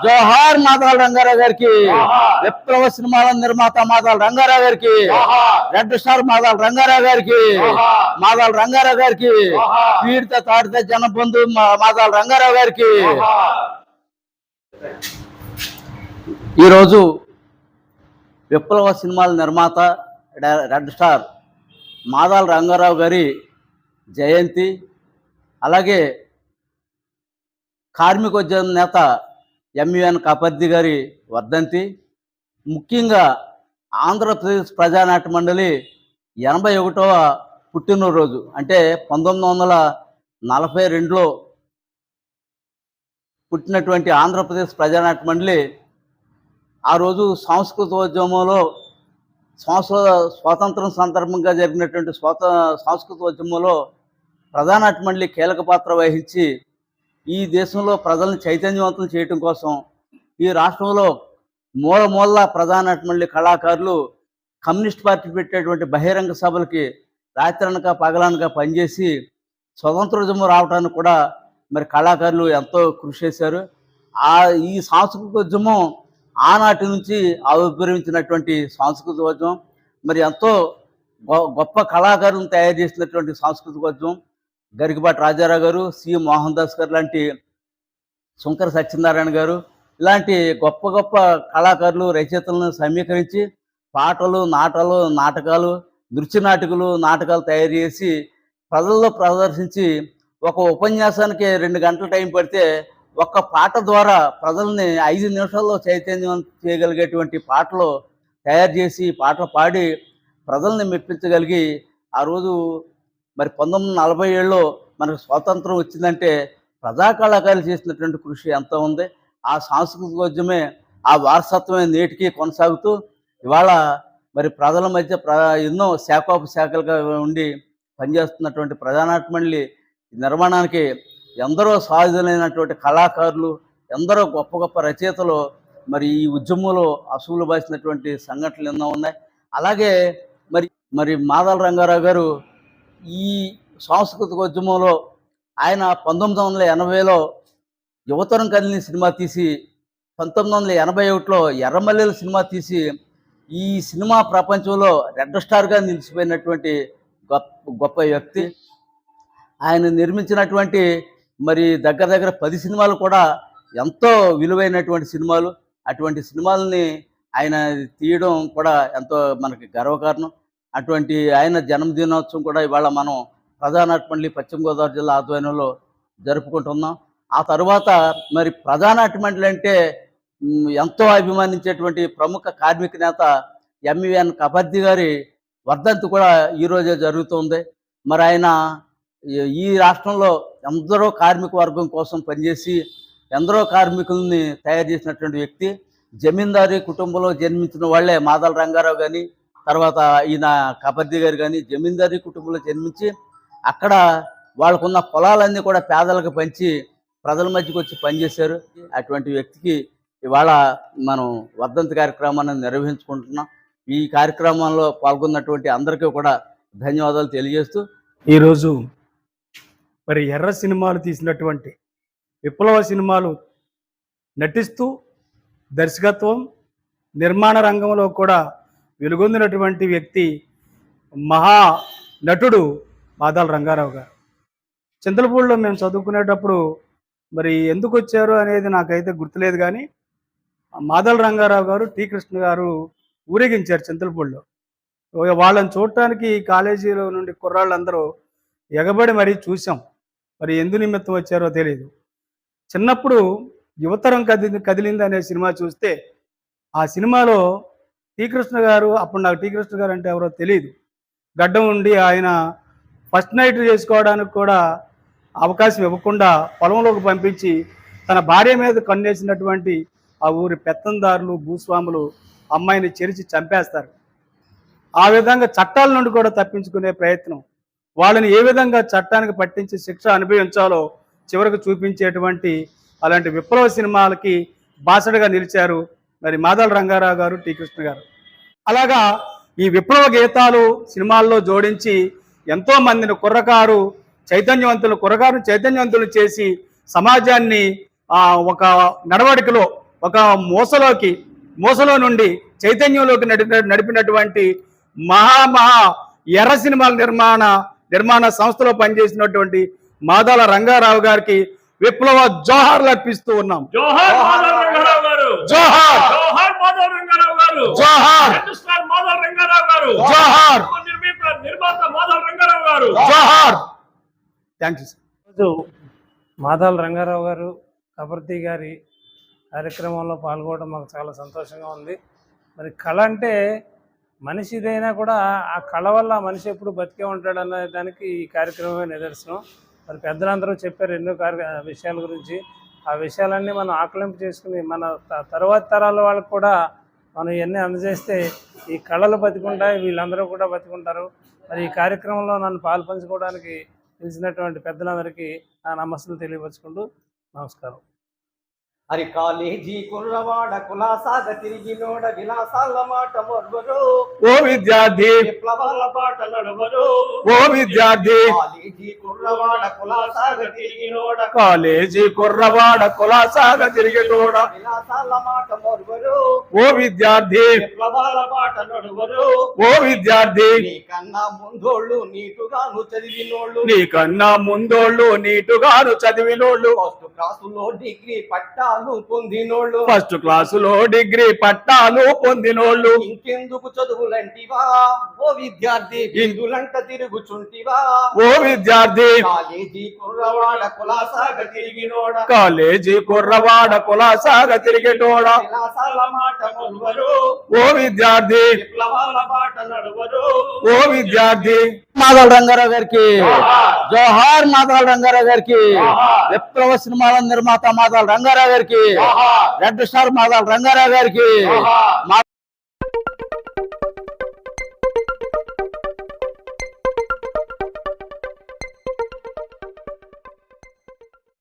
జోహార్ మాదాల రంగారావు గారికి, విప్లవ సినిమాల నిర్మాత మాదాల రంగారావు గారికి, రెడ్ స్టార్ మాదాల రంగారావు గారికి, మాదాల రంగారావు గారికి, పీడిత తాడిత జనబంధు మాదాల రంగారావు గారికి. ఈరోజు విప్లవ సినిమాల నిర్మాత రెడ్ స్టార్ మాదాల రంగారావు గారి జయంతి, అలాగే కార్మికోద్యమ నేత ఎంయుఎన్ కాపర్ది గారి వర్ధంతి. ముఖ్యంగా ఆంధ్రప్రదేశ్ ప్రజానాట్య మండలి 81వ పుట్టినరోజు, అంటే 1942లో పుట్టినటువంటి ఆంధ్రప్రదేశ్ ప్రజానాట్య మండలి ఆ రోజు సాంస్కృతికోద్యమంలో స్వాతంత్రం సందర్భంగా జరిగినటువంటి సాంస్కృతికోద్యమంలో ప్రజానాట్య మండలి కీలక పాత్ర వహించి ఈ దేశంలో ప్రజలను చైతన్యవంతం చేయటం కోసం ఈ రాష్ట్రంలో మూల ప్రజానాట్య మండలి కళాకారులు కమ్యూనిస్ట్ పార్టీ పెట్టేటువంటి బహిరంగ సభలకి రాత్రనక పగలనక పనిచేసి స్వతంత్రోద్యమం రావడానికి కూడా మరి కళాకారులు ఎంతో కృషి చేశారు. ఈ సాంస్కృతికోద్యమం ఆనాటి నుంచి ఆవిర్భవించినటువంటి సాంస్కృతికోద్యమం, మరి ఎంతో గొప్ప కళాకారులను తయారు చేసినటువంటి సాంస్కృతికోద్యమం. గరికపాటి రాజారావు గారు, సి మోహన్ దాస్ గారు లాంటి, శంకర సత్యనారాయణ గారు ఇలాంటి గొప్ప గొప్ప కళాకారులు రచయితలను సమీకరించి పాటలు, నాటకాలు, నృత్య నాటకాలు తయారు చేసి ప్రజల్లో ప్రదర్శించి ఒక ఉపన్యాసానికి 2 గంటల టైం పడితే ఒక్క పాట ద్వారా ప్రజల్ని 5 నిమిషాల్లో చైతన్యం చేయగలిగేటువంటి పాటలు తయారు చేసి పాటలు పాడి ప్రజల్ని మెప్పించగలిగి ఆ రోజు మరి 1947లో మనకు స్వాతంత్రం వచ్చిందంటే ప్రజా కళాకారులు చేసినటువంటి కృషి ఎంత ఉంది. ఆ సాంస్కృతికోద్యమే, ఆ వారసత్వమే నేటికి కొనసాగుతూ ఇవాళ మరి ప్రజల మధ్య ఎన్నో శాఖోపశాఖలుగా ఉండి పనిచేస్తున్నటువంటి ప్రజానాట్య మండలి నిర్మాణానికి ఎందరో సాధులైనటువంటి కళాకారులు, ఎందరో గొప్ప గొప్ప రచయితలు మరి ఈ ఉద్యమంలో అసూలు బాసినటువంటి సంఘటనలు ఎన్నో ఉన్నాయి. అలాగే మరి మాదాల రంగారావు గారు ఈ సాంస్కృతికోద్యమంలో ఆయన 1980లో యువతరం కదిలిన సినిమా తీసి 1981లో ఎర్రమల్లెల సినిమా తీసి ఈ సినిమా ప్రపంచంలో రెడ్ స్టార్గా నిలిచిపోయినటువంటి గొప్ప వ్యక్తి. ఆయన నిర్మించినటువంటి మరి దగ్గర 10 సినిమాలు కూడా ఎంతో విలువైనటువంటి సినిమాలు. అటువంటి సినిమాలని ఆయన తీయడం కూడా ఎంతో మనకి గర్వకారణం. అటువంటి ఆయన జన్మదినోత్సవం కూడా ఇవాళ మనం ప్రజానాట్య మండలి పశ్చిమ గోదావరి జిల్లా ఆధ్వర్యంలో జరుపుకుంటున్నాం. ఆ తర్వాత మరి ప్రజానాట్య మండలి అంటే ఎంతో అభిమానించేటువంటి ప్రముఖ కార్మిక నేత ఎంయుఎన్ కాపర్ది గారి వర్ధంతి కూడా ఈరోజే జరుగుతుంది. మరి ఆయన ఈ రాష్ట్రంలో ఎందరో కార్మిక వర్గం కోసం పనిచేసి ఎందరో కార్మికుల్ని తయారు చేసినటువంటి వ్యక్తి. జమీందారీ కుటుంబంలో జన్మించిన వాళ్ళే మాదాల రంగారావు కానీ, తర్వాత ఈయన కాపర్ది గారు కానీ జమీందారీ కుటుంబంలో జన్మించి అక్కడ వాళ్ళకున్న పొలాలన్నీ కూడా పేదలకు పంచి ప్రజల మధ్యకి వచ్చి పనిచేశారు. అటువంటి వ్యక్తికి ఇవాళ మనం వర్ధంతి కార్యక్రమాన్ని నిర్వహించుకుంటున్నాం. ఈ కార్యక్రమంలో పాల్గొన్నటువంటి అందరికీ కూడా ధన్యవాదాలు తెలియజేస్తూ ఈరోజు మరి ఎర్ర సినిమాలు తీసినటువంటి విప్లవ సినిమాలు నటిస్తూ దర్శకత్వం, నిర్మాణ రంగంలో కూడా వెలుగొందినటువంటి వ్యక్తి మహా నటుడు మాదాల రంగారావు గారు. చింతలపూడిలో మేము చదువుకునేటప్పుడు మరి ఎందుకు వచ్చారు అనేది నాకైతే గుర్తులేదు, కానీ మాదాల రంగారావు గారు, టి కృష్ణ గారు ఊరేగించారు చింతలపూడిలో. వాళ్ళని చూడటానికి కాలేజీలో నుండి కుర్రాళ్ళందరూ ఎగబడి మరీ చూసాం. మరి ఎందు నిమిత్తం వచ్చారో తెలియదు. చిన్నప్పుడు యువతరం కదిలింది అనే సినిమా చూస్తే ఆ సినిమాలో టి కృష్ణ గారు, అప్పుడు నాకు టి కృష్ణ గారు అంటే ఎవరో తెలియదు, గడ్డం ఉండి ఆయన ఫస్ట్ నైట్ చేసుకోవడానికి కూడా అవకాశం ఇవ్వకుండా పొలంలోకి పంపించి తన భార్య మీద కన్నేసినటువంటి ఆ ఊరి పెత్తందారులు, భూస్వాములు అమ్మాయిని చెరిచి చంపేస్తారు. ఆ విధంగా చట్టాల నుండి కూడా తప్పించుకునే ప్రయత్నం, వాళ్ళని ఏ విధంగా చట్టానికి పట్టించి శిక్ష అనుభవించాలో చివరికి చూపించేటువంటి అలాంటి విప్లవ సినిమాలకి బాసటగా నిలిచారు మరి మాదాల రంగారావు గారు, టి కృష్ణ గారు. అలాగా ఈ విప్లవ గీతాలు సినిమాల్లో జోడించి ఎంతో మందిని కుర్రకారు చైతన్యవంతులు చేసి సమాజాన్ని ఒక నడవడికలో ఒక మూసలో నుండి చైతన్యంలోకి నడిపినటువంటి మహా ఎర్ర సినిమాల నిర్మాణ సంస్థలో పనిచేసినటువంటి మాదాల రంగారావు గారికి విప్లవ జోహార్లు అర్పిస్తూ ఉన్నాం. జోహార్ మాధవ రంగారావు గారు, జోహార్ జోహార్ మాధవ రంగారావు గారు, జోహార్ రెడ్డిస్టార్ మాధవ రంగారావు గారు, జోహార్ నిర్మాత మాధవ రంగారావు గారు, జోహార్. Thank you. ఈరోజు మాదాల రంగారావు గారు కబర్దీ గారి కార్యక్రమంలో పాల్గొనడం మాకు చాలా సంతోషంగా ఉంది. మరి కళ అంటే మనిషిదైనా కూడా ఆ కళ వల్ల మనిషి ఎప్పుడు బతికే ఉంటాడు అనే దానికి ఈ కార్యక్రమమే నిదర్శనం. మరి పెద్దలందరూ చెప్పారు ఎన్నో విషయాల గురించి. ఆ విషయాలన్నీ మనం ఆకలింపు చేసుకుని మన తర్వాత తరాల వాళ్ళకు కూడా మనం ఇవన్నీ అందజేస్తే ఈ కళలు బతికుంటాయి, వీళ్ళందరూ కూడా బతికుంటారు. మరి ఈ కార్యక్రమంలో నన్ను పాల్పంచుకోవడానికి పిలిచినటువంటి పెద్దలందరికీ నా నమస్సులు తెలియపరుచుకుంటూ నమస్కారం. అరి కాలేజీ కుర్రవాడ కులాసాగ తిరిగినోడ విలాసాల మాట మొర్వరు, ఓ విద్యార్థి విప్లవాల బాట నడువరు. ఓ విద్యార్థి కాలేజీ కుర్రవాడ కులాసాగ తిరిగినోడ కాలేజీ కుర్రవాడ కులాసాగ తిరిగేటోడ విలాసాల మాట మొర్వరు, ఓ విద్యార్థి విప్లవాల బాట నడువరు. ఓ విద్యార్థి నీకన్నా ముందోళ్ళు నీటుగాను చదివినోళ్ళు, నీకన్నా ముందోళ్ళు నీటుగాను చదివినోళ్ళు, ఫస్ట్ క్లాసులో డిగ్రీ పట్టాలు పొందినోళ్ళు, ఫస్ట్ క్లాసులో డిగ్రీ పట్టాలు పొందినోళ్ళు, ఇంకెందుకు చదువులంటివా ఓ విద్యార్థి, ఇందులంట తిరుగుచుంటివా ఓ విద్యార్థి కాలేజీ కుర్రవాడ కులాసాగ తిరిగినోడ కాలేజీ కుర్రవాడ కులాసాగ తిరిగేటోడ విలాసాల మాట మొల్వరు, ఓ విద్యార్థి విప్లవాల బాట నడువరు. ఓ విద్యార్థి మాదాల రంగారావు గారికి జోహార్, మాదాల రంగారావు గారికి, విప్లవ సినిమాల నిర్మాత మాదాల రంగారావు గారికి, రెడ్ స్టార్ మాదాల రంగారావు గారికి.